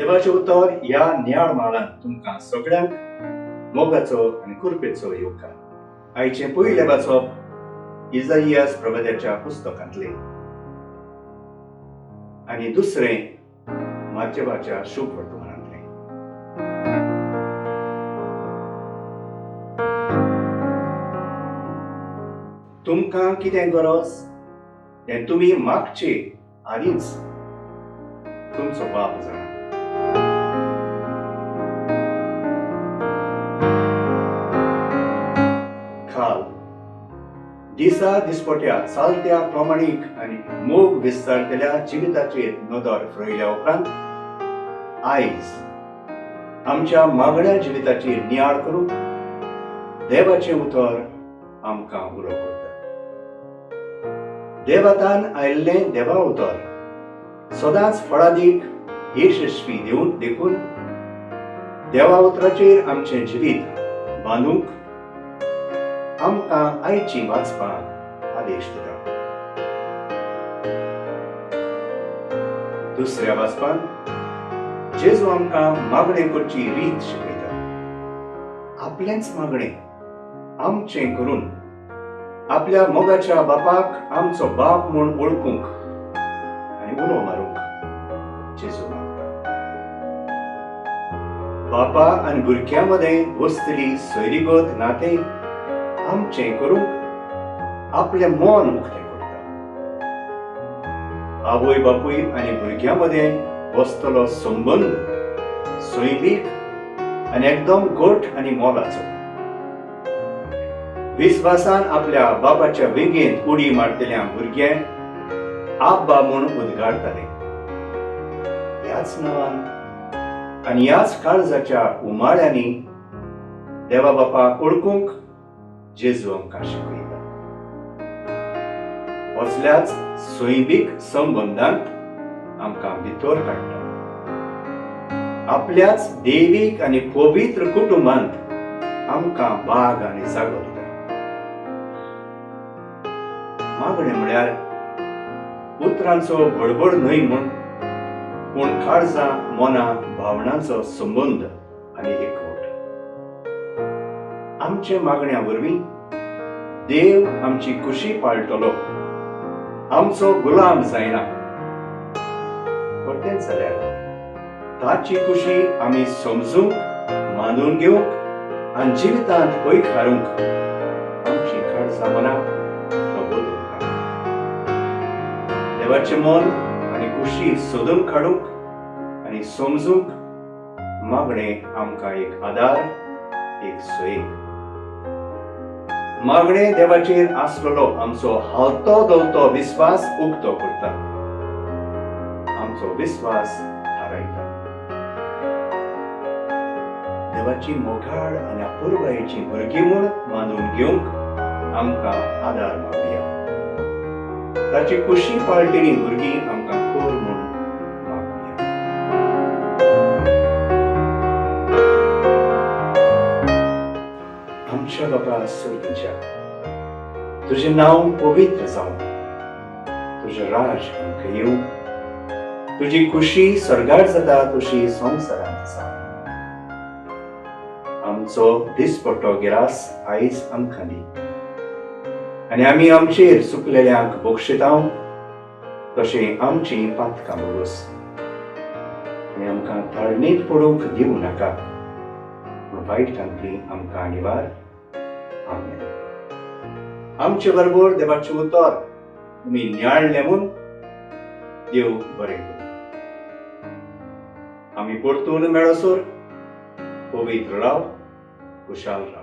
देवाचे उतर ह्या नियाळ माळान तुमकां सगळ्यांक मोगाचो आनी कृपेचो येवकार। आयचे पयले वाचप इजाइयास प्रवाद्याच्या पुस्तकांतले आनी दुसरे माचेवाच्या शुभ वर्तमानांतले। तुमकां कितें गरज तें तुमी मागचे आदींच तुमचो बाप जाणा। खाल दिसा दिसपट्या चालत्या प्रामाणीक आनी मोग विस्तारतल्या जिविताचेर नदर फरयल्या उपरांत आयज आमच्या मागण्या जिविताचेर नियाळ करूंक देवाचें उतर आमकां उलो करता। देवातान आयिल्लें देवा उतर सदांच फळादीक यशस्वी देखून देवा उतराचेर आमचें जिवीत बांदूंक आमकां आयची वाचपाक आदेश दिता। दुसऱ्या वाचपान जेजू आमकां मागणें करची रीत शिकयता। आपलेंच मागणें आमचें करून आपल्या मोगाच्या बापाक आमचो बाप म्हूण वळखूंक आनी उलो मारूंक जेजू मागता। बापा आनी भुरग्यां मदें बसतली सोयरीगत नातें आमचें करूंक आपलें मन उक्तें करता। आवय बापूय आनी भुरग्यां मदें बसतलो संबंद सोयमीक आनी एकदम घट आनी मोलाचो। विस्वासान आपल्या बापाच्या विंगेंत उडी मारतल्या भुरगें आब्बा म्हूण उद्गारताले। ह्याच नांवान आनी ह्याच काळजाच्या उमाळ्यांनी देवा बापाक वळखूंक जेजू आमकां शिकयता। असल्याच सोयबीक संबंधांत आमकां भितर काडटा। आपल्याच देवीक आनी पवित्र कुटुंबांत आमकां बाग आनी जागो दिता। मागणें म्हळ्यार उतरांचो बडबड न्हय पूण काळजां मनां भावनांचो संबंद आनी एकवट। आमचे मागण्या वरवीं देव आमची खुशी पाळटलो, आमचो गुलाम जायना। तेंच जाल्यार ताची खुशी आमी समजूंक मानून घेवंक आनी जिवितांत पयस हारूंक आमची काळजां मनां देवाचें मन आनी खुशी सोदून काडूंक आनी समजूंक मागणें आमकां एक आदार, एक सोयेक। मागणें देवाचेर आसलेलो आमचो हालतो दवलतो विस्वास उक्तो करता, आमचो विस्वास थारायता। देवाची मोगाळ आनी अपुरबायेची भुरगीं म्हूण मानून घेवंक आमकां आदार मागुया। ताची खुशी पाळटली भुरगीं आमकां कोर म्हूण मागुया। आमच्या बापा स्वर्गीच्या, तुजें नांव पवित्र जावं, तुजें राज आमकां येवं, तुजी खुशी स्वर्गार जाता तशी संवसारांत जावं। आमचो दिसपट्टो गिरास आयज आमकां दी आनी आमी आमचेर चुकलेल्यांक बक्षितांव तशें आमची पातकां बोगोस आनी आमकां ताळणेंत पडूंक दिवं नाका, पूण वायटांतली आमकां निवार। आमेन। आमचे बरोबर देवाचें उतर तुमी नियाळलें म्हूण देव बरें करूं। आमी परतून मेळसर पवित्र राव, खुशाल राव।